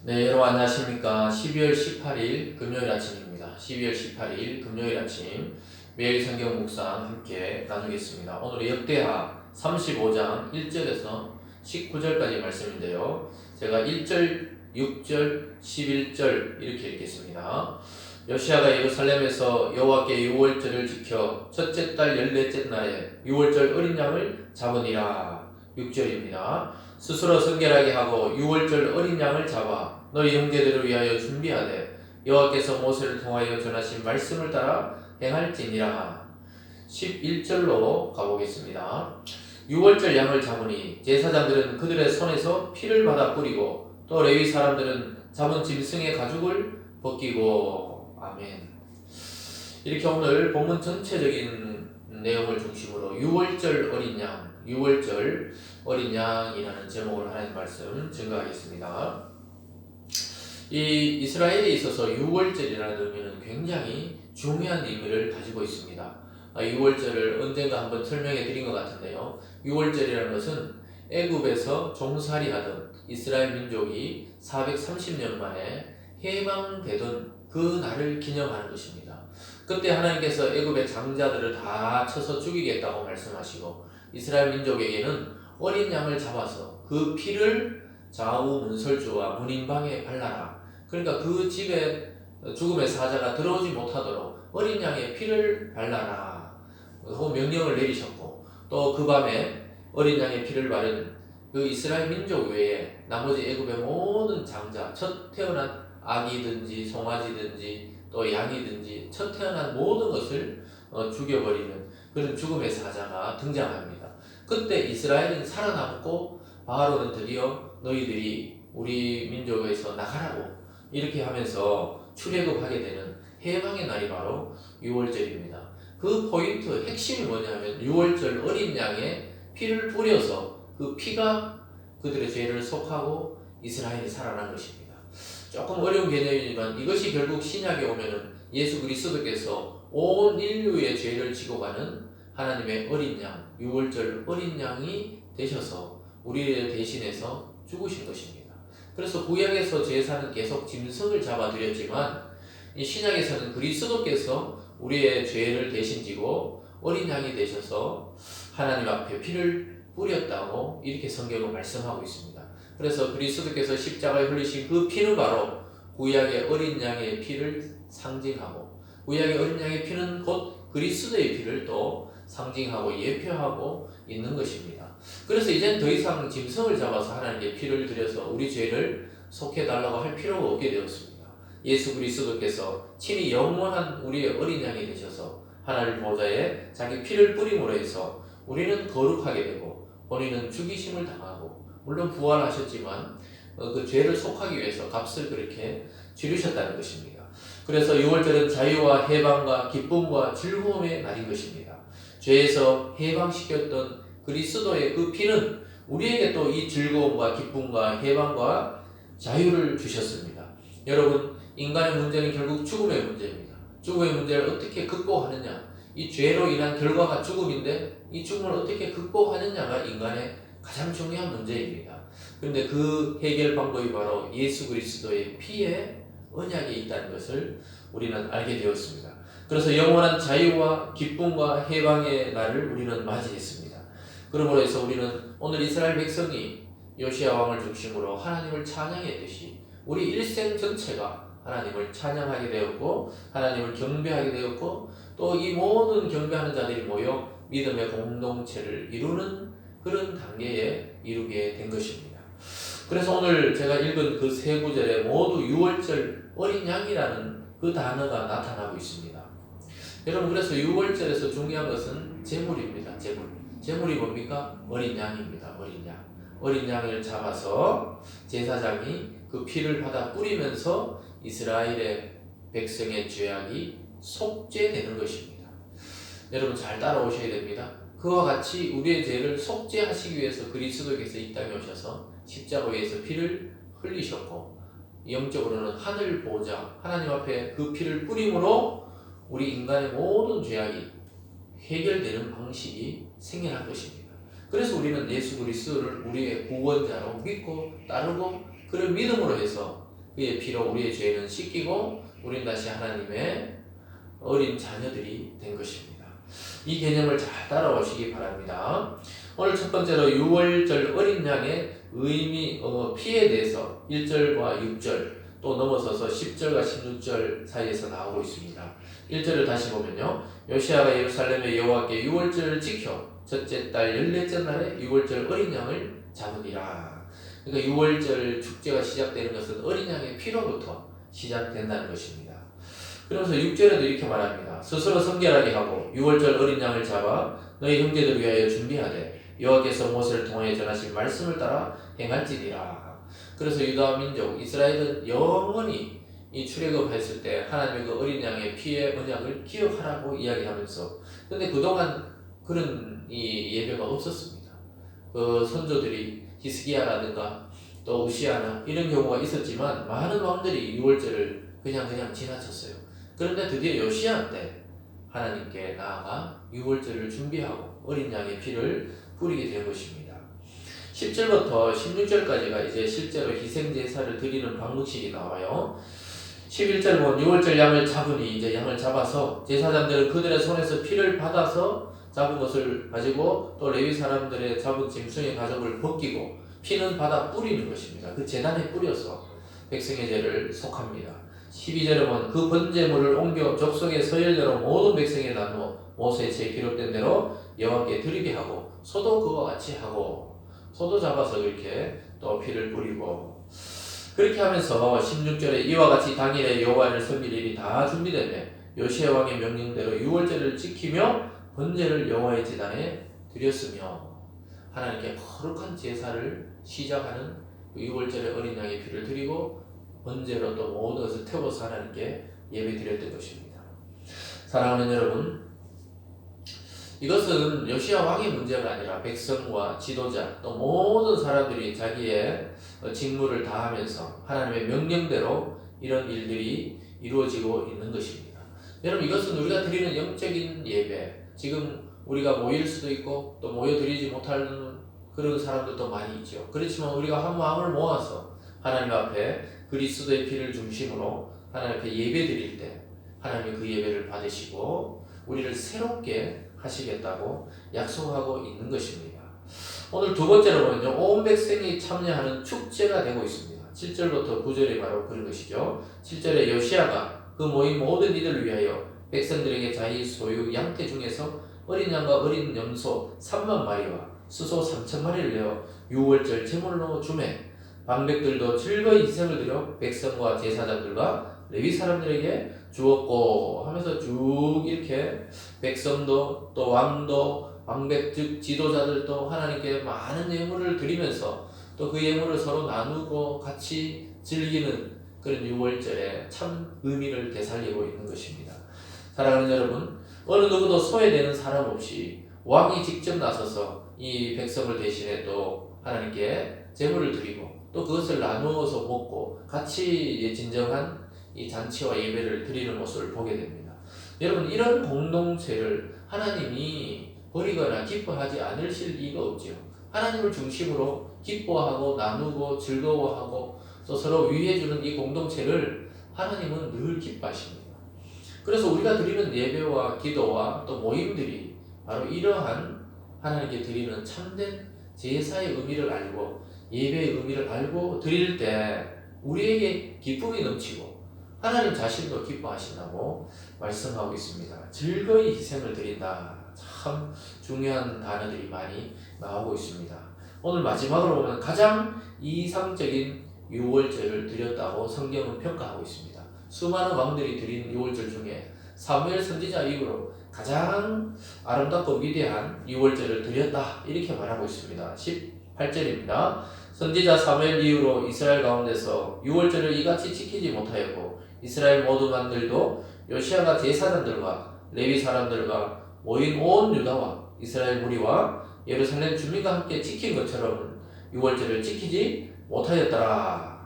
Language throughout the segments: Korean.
네, 여러분 안녕하십니까. 12월 18일 금요일 아침입니다. 12월 18일 금요일 아침 매일 성경 묵상 함께 나누겠습니다. 오늘은 역대하 35장 1절에서 19절까지 말씀인데요. 제가 1절, 6절, 11절 이렇게 읽겠습니다. 요시야가 예루살렘에서 여호와께 유월절을 지켜 첫째 달 14째 날에 유월절 어린 양을 잡으니라. 6절입니다. 스스로 성결하게 하고 유월절 어린 양을 잡아 너희 형제들을 위하여 준비하되 여호와께서 모세를 통하여 전하신 말씀을 따라 행할지니라. 11절로 가보겠습니다. 유월절 양을 잡으니 제사장들은 그들의 손에서 피를 받아 뿌리고 또 레위 사람들은 잡은 짐승의 가죽을 벗기고. 아멘. 이렇게 오늘 본문 전체적인 내용을 중심으로 유월절 어린 양, 유월절 어린 양이라는 제목으로 하나님 말씀 증거하겠습니다. 이 이스라엘에 있어서 유월절이라는 의미는 굉장히 중요한 의미를 가지고 있습니다. 유월절을 언젠가 한번 설명해 드린 것 같은데요. 유월절이라는 것은 애굽에서 종살이하던 이스라엘 민족이 430년 만에 해방되던 그 날을 기념하는 것입니다. 그때 하나님께서 애굽의 장자들을 다 쳐서 죽이겠다고 말씀하시고 이스라엘 민족에게는 어린 양을 잡아서 그 피를 좌우 문설주와 문인방에 발라라. 그러니까 그 집에 죽음의 사자가 들어오지 못하도록 어린 양의 피를 발라라 하고 명령을 내리셨고, 또 그 밤에 어린 양의 피를 바른 그 이스라엘 민족 외에 나머지 애굽의 모든 장자, 첫 태어난 아기든지 송아지든지 또 양이든지 첫 태어난 모든 것을 죽여버리는 그런 죽음의 사자가 등장합니다. 그때 이스라엘은 살아남고 바로는 드디어 너희들이 우리 민족에서 나가라고 이렇게 하면서 출애굽하게 되는 해방의 날이 바로 유월절입니다. 그 포인트 핵심이 뭐냐면 유월절 어린 양의 피를 뿌려서 그 피가 그들의 죄를 속하고 이스라엘이 살아난 것입니다. 조금 어려운 개념이지만 이것이 결국 신약에 오면은 예수 그리스도께서 온 인류의 죄를 지고 가는 하나님의 어린 양, 유월절 어린 양이 되셔서 우리를 대신해서 죽으신 것입니다. 그래서 구약에서 제사는 계속 짐승을 잡아드렸지만 이 신약에서는 그리스도께서 우리의 죄를 대신 지고 어린 양이 되셔서 하나님 앞에 피를 뿌렸다고 이렇게 성경은 말씀하고 있습니다. 그래서 그리스도께서 십자가에 흘리신 그 피는 바로 구약의 어린 양의 피를 상징하고, 구약의 어린 양의 피는 곧 그리스도의 피를 또 상징하고 예표하고 있는 것입니다. 그래서 이젠 더 이상 짐승을 잡아서 하나님께 피를 드려서 우리 죄를 속해달라고 할 필요가 없게 되었습니다. 예수 그리스도께서 친히 영원한 우리의 어린 양이 되셔서 하나님 보좌에 자기 피를 뿌림으로 해서 우리는 거룩하게 되고 본인은 죽이심을 당하고, 물론 부활하셨지만 그 죄를 속하기 위해서 값을 그렇게 치르셨다는 것입니다. 그래서 유월절은 자유와 해방과 기쁨과 즐거움의 날인 것입니다. 죄에서 해방시켰던 그리스도의 그 피는 우리에게 또 이 즐거움과 기쁨과 해방과 자유를 주셨습니다. 여러분, 인간의 문제는 결국 죽음의 문제입니다. 죽음의 문제를 어떻게 극복하느냐, 이 죄로 인한 결과가 죽음인데 이 죽음을 어떻게 극복하느냐가 인간의 가장 중요한 문제입니다. 그런데 그 해결 방법이 바로 예수 그리스도의 피에 언약이 있다는 것을 우리는 알게 되었습니다. 그래서 영원한 자유와 기쁨과 해방의 날을 우리는 맞이했습니다. 그러므로 해서 우리는 오늘 이스라엘 백성이 요시야 왕을 중심으로 하나님을 찬양했듯이 우리 일생 전체가 하나님을 찬양하게 되었고 하나님을 경배하게 되었고, 또 이 모든 경배하는 자들이 모여 믿음의 공동체를 이루는 그런 단계에 이르게 된 것입니다. 그래서 오늘 제가 읽은 그 세 구절에 모두 유월절 어린 양이라는 그 단어가 나타나고 있습니다. 여러분, 그래서 유월절에서 중요한 것은 제물입니다. 제물이 뭡니까? 어린 양입니다. 어린 양. 어린 양을 잡아서 제사장이 그 피를 받아 뿌리면서 이스라엘의 백성의 죄악이 속죄되는 것입니다. 여러분 잘 따라오셔야 됩니다. 그와 같이 우리의 죄를 속죄하시기 위해서 그리스도께서 이 땅에 오셔서 십자가 위에서 피를 흘리셨고, 영적으로는 하늘 보좌 하나님 앞에 그 피를 뿌림으로 우리 인간의 모든 죄악이 해결되는 방식이 생겨난 것입니다. 그래서 우리는 예수 그리스도를 우리의 구원자로 믿고 따르고 그런 믿음으로 해서 그의 피로 우리의 죄는 씻기고 우린 다시 하나님의 어린 자녀들이 된 것입니다. 이 개념을 잘 따라오시기 바랍니다. 오늘 첫 번째로 유월절 어린 양의 의미, 피에 대해서 1절과 6절 또 넘어서서 10절과 16절 사이에서 나오고 있습니다. 1절을 다시 보면요. 요시아가 예루살렘의 여호와께 유월절을 지켜 첫째 달 14째 날에 유월절 어린 양을 잡으니라. 그러니까 유월절 축제가 시작되는 것은 어린 양의 피로부터 시작된다는 것입니다. 그러면서 6절에도 이렇게 말합니다. 스스로 성결하게 하고 유월절 어린 양을 잡아 너희 형제들을 위하여 준비하되 여호와께서 모세를 통하여 전하신 말씀을 따라 행할지니라. 그래서 유다 민족 이스라엘은 영원히 이 출애굽했을 때 하나님의 그 어린 양의 피의 언약을 기억하라고 이야기하면서 근데 그동안 그런 이 예배가 없었습니다. 그 선조들이 히스기야라든가 또 우시아나 이런 경우가 있었지만 많은 왕들이 유월절을 그냥 지나쳤어요. 그런데 드디어 요시야 때 하나님께 나아가 유월절을 준비하고 어린 양의 피를 뿌리게 된 것입니다. 10절부터 16절까지가 이제 실제로 희생제사를 드리는 방식이 나와요. 11절 보면 유월절 양을 잡으니 이제 양을 잡아서 제사장들은 그들의 손에서 피를 받아서 잡은 것을 가지고 또 레위 사람들의 잡은 짐승의 가죽을 벗기고 피는 받아 뿌리는 것입니다. 그 제단에 뿌려서 백성의 죄를 속합니다. 12절에 보면 그 번제물을 옮겨 족속의 서열대로 모든 백성에 나누어 모세의 죄 기록된 대로 여호와께 드리게 하고 소도 그와 같이 하고 소도 잡아서 이렇게 또 피를 뿌리고 그렇게 하면서 16절에 이와 같이 당일에 여호와를 섬길 일이 다 준비되매 요시야 왕의 명령대로 유월절을 지키며 번제를 여호와의 제단에 드렸으며 하나님께 거룩한 제사를 시작하는 유월절의 어린 양의 피를 드리고 번제로 또 모든 것을 태워서 하나님께 예배 드렸던 것입니다. 사랑하는 여러분, 이것은 요시야 왕의 문제가 아니라 백성과 지도자 또 모든 사람들이 자기의 직무를 다하면서 하나님의 명령대로 이런 일들이 이루어지고 있는 것입니다. 여러분, 이것은 우리가 드리는 영적인 예배, 지금 우리가 모일 수도 있고 또 모여드리지 못하는 그런 사람들도 많이 있죠. 그렇지만 우리가 한 마음을 모아서 하나님 앞에 그리스도의 피를 중심으로 하나님 앞에 예배 드릴 때 하나님이 그 예배를 받으시고 우리를 새롭게 하시겠다고 약속하고 있는 것입니다. 오늘 두 번째로 보면요, 온 백성이 참여하는 축제가 되고 있습니다. 7절부터 9절이 바로 그런 것이죠. 7절에 요시아가 그 모인 모든 이들을 위하여 백성들에게 자기 소유 양떼 중에서 어린 양과 어린 염소 3만 마리와 수소 3천 마리를 내어 유월절 제물로 주매 방백들도 즐거이 희생을 드려 백성과 제사장들과 레위 사람들에게 주었고 하면서 쭉 이렇게 백성도 또 왕도 방백 즉 지도자들도 하나님께 많은 예물을 드리면서 또 그 예물을 서로 나누고 같이 즐기는 그런 유월절에 참 의미를 되살리고 있는 것입니다. 사랑하는 여러분, 어느 누구도 소외되는 사람 없이 왕이 직접 나서서 이 백성을 대신해 또 하나님께 제물을 드리고 또 그것을 나누어서 먹고 같이 진정한 이 잔치와 예배를 드리는 모습을 보게 됩니다. 여러분, 이런 공동체를 하나님이 버리거나 기뻐하지 않으실 리가 없죠. 하나님을 중심으로 기뻐하고 나누고 즐거워하고 또 서로 위해주는 이 공동체를 하나님은 늘 기뻐하십니다. 그래서 우리가 드리는 예배와 기도와 또 모임들이 바로 이러한 하나님께 드리는 참된 제사의 의미를 알고 예배의 의미를 알고 드릴 때 우리에게 기쁨이 넘치고 하나님 자신도 기뻐하신다고 말씀하고 있습니다. 즐거이 희생을 드린다. 참 중요한 단어들이 많이 나오고 있습니다. 오늘 마지막으로 보면 가장 이상적인 유월절을 드렸다고 성경은 평가하고 있습니다. 수많은 왕들이 드린 유월절 중에 사무엘 선지자 이후로 가장 아름답고 위대한 유월절을 드렸다 이렇게 말하고 있습니다. 18절입니다. 선지자 사무엘 이후로 이스라엘 가운데서 유월절을 이같이 지키지 못하였고 이스라엘 모든 만들도 요시아가 제사장들과 레위 사람들과 모인 온 유다와 이스라엘 무리와 예루살렘 주민과 함께 지킨 것처럼 유월절을 지키지 못하였더라.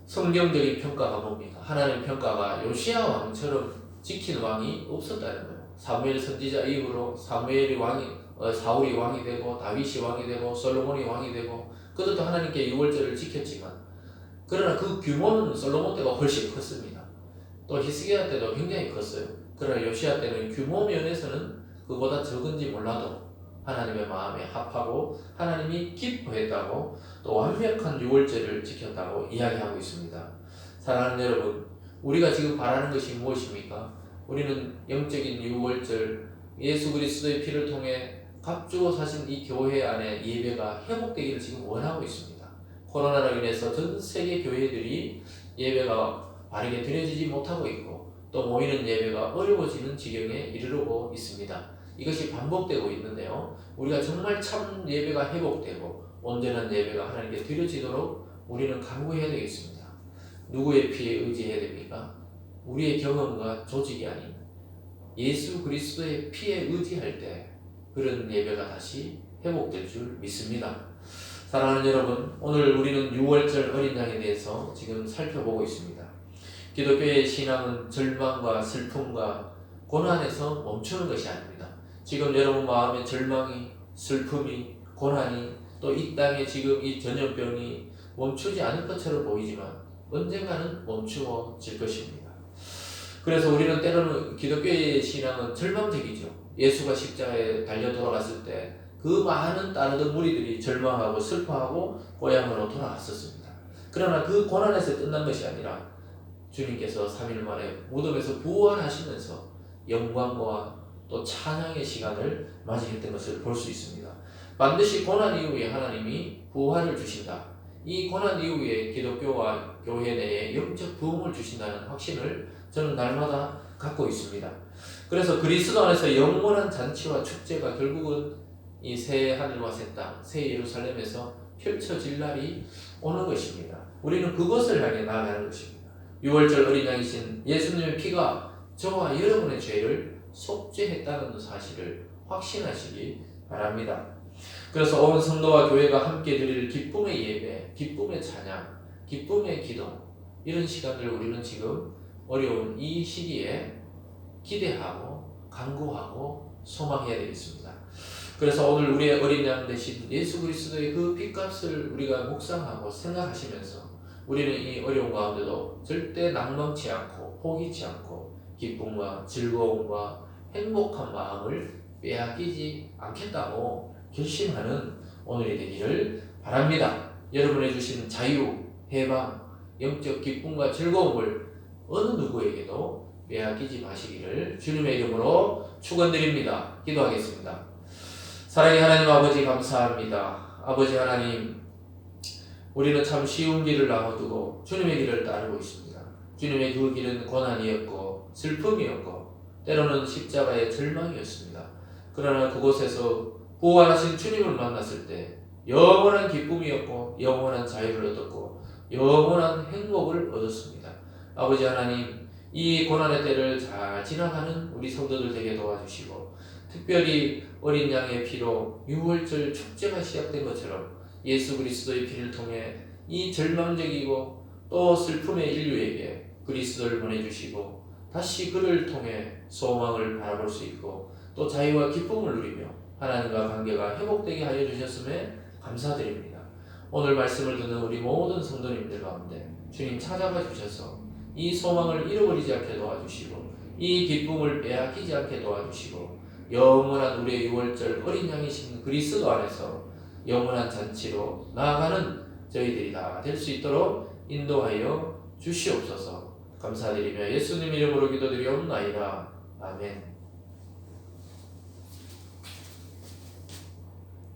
성경적인 평가가 뭡니까? 하나님 평가가 요시아 왕처럼 지킨 왕이 없었다는 거예요. 사무엘 선지자 이후로 사울이 왕이 되고 다윗이 왕이 되고 솔로몬이 왕이 되고 그들도 하나님께 유월절을 지켰지만 그러나 그 규모는 솔로몬 때가 훨씬 컸습니다. 또 히스기야 때도 굉장히 컸어요. 그러나 요시야 때는 규모 면에서는 그보다 적은지 몰라도 하나님의 마음에 합하고 하나님이 기뻐했다고 또 완벽한 유월절을 지켰다고 이야기하고 있습니다. 사랑하는 여러분, 우리가 지금 바라는 것이 무엇입니까? 우리는 영적인 유월절, 예수 그리스도의 피를 통해 값주고 사신 이 교회 안에 예배가 회복되기를 지금 원하고 있습니다. 코로나로 인해서 전 세계 교회들이 예배가 바르게 드려지지 못하고 있고 또 모이는 예배가 어려워지는 지경에 이르르고 있습니다. 이것이 반복되고 있는데요. 우리가 정말 참 예배가 회복되고 온전한 예배가 하나님께 드려지도록 우리는 강구해야 되겠습니다. 누구의 피에 의지해야 됩니까? 우리의 경험과 조직이 아닌 예수 그리스도의 피에 의지할 때 그런 예배가 다시 회복될 줄 믿습니다. 사랑하는 여러분, 오늘 우리는 6월절 어린 양에 대해서 지금 살펴보고 있습니다. 기독교의 신앙은 절망과 슬픔과 고난에서 멈추는 것이 아닙니다. 지금 여러분 마음에 절망이, 슬픔이, 고난이 또 이 땅에 지금 이 전염병이 멈추지 않을 것처럼 보이지만 언젠가는 멈추어질 것입니다. 그래서 우리는 때로는 기독교의 신앙은 절망적이죠. 예수가 십자가에 달려 돌아갔을 때 그 많은 따르던 무리들이 절망하고 슬퍼하고 고향으로 돌아갔었습니다. 그러나 그 고난에서 끝난 것이 아니라 주님께서 3일 만에 무덤에서 부활하시면서 영광과 또 찬양의 시간을 맞이했던 것을 볼 수 있습니다. 반드시 고난 이후에 하나님이 부활을 주신다. 이 고난 이후에 기독교와 교회 내에 영적 부흥을 주신다는 확신을 저는 날마다 갖고 있습니다. 그래서 그리스도 안에서 영원한 잔치와 축제가 결국은 이 새 하늘과 새 땅, 새 예루살렘에서 펼쳐질 날이 오는 것입니다. 우리는 그것을 향해 나아가는 것입니다. 6월절 어린 양이신 예수님의 피가 저와 여러분의 죄를 속죄했다는 사실을 확신하시기 바랍니다. 그래서 온 성도와 교회가 함께 드릴 기쁨의 예배, 기쁨의 찬양, 기쁨의 기도, 이런 시간을 우리는 지금 어려운 이 시기에 기대하고 간구하고 소망해야 되겠습니다. 그래서 오늘 우리의 어린 양 대신 예수 그리스도의 그 핏값을 우리가 묵상하고 생각하시면서 우리는 이 어려운 가운데도 절대 낭망치 않고 포기치 않고 기쁨과 즐거움과 행복한 마음을 빼앗기지 않겠다고 결심하는 오늘이 되기를 바랍니다. 여러분의 주신 자유, 해방, 영적 기쁨과 즐거움을 어느 누구에게도 빼앗기지 마시기를 주님의 이름으로 축원드립니다. 기도하겠습니다. 사랑의 하나님 아버지 감사합니다. 아버지 하나님, 우리는 참 쉬운 길을 나눠두고 주님의 길을 따르고 있습니다. 주님의 그 길은 고난이었고 슬픔이었고 때로는 십자가의 절망이었습니다. 그러나 그곳에서 부활하신 주님을 만났을 때 영원한 기쁨이었고 영원한 자유를 얻었고 영원한 행복을 얻었습니다. 아버지 하나님, 이 고난의 때를 잘 지나가는 우리 성도들 되게 도와주시고 특별히 어린 양의 피로 6월절 축제가 시작된 것처럼 예수 그리스도의 피를 통해 이 절망적이고 또 슬픔의 인류에게 그리스도를 보내주시고 다시 그를 통해 소망을 바라볼 수 있고 또 자유와 기쁨을 누리며 하나님과 관계가 회복되게 하여 주셨음에 감사드립니다. 오늘 말씀을 듣는 우리 모든 성도님들 가운데 주님 찾아가 주셔서 이 소망을 잃어버리지 않게 도와주시고 이 기쁨을 빼앗기지 않게 도와주시고 영원한 우리의 6월절 어린 양이신 그리스도 안에서 영원한 잔치로 나아가는 저희들이 다 될 수 있도록 인도하여 주시옵소서. 감사드리며 예수님 이름으로 기도드리옵나이다. 아멘.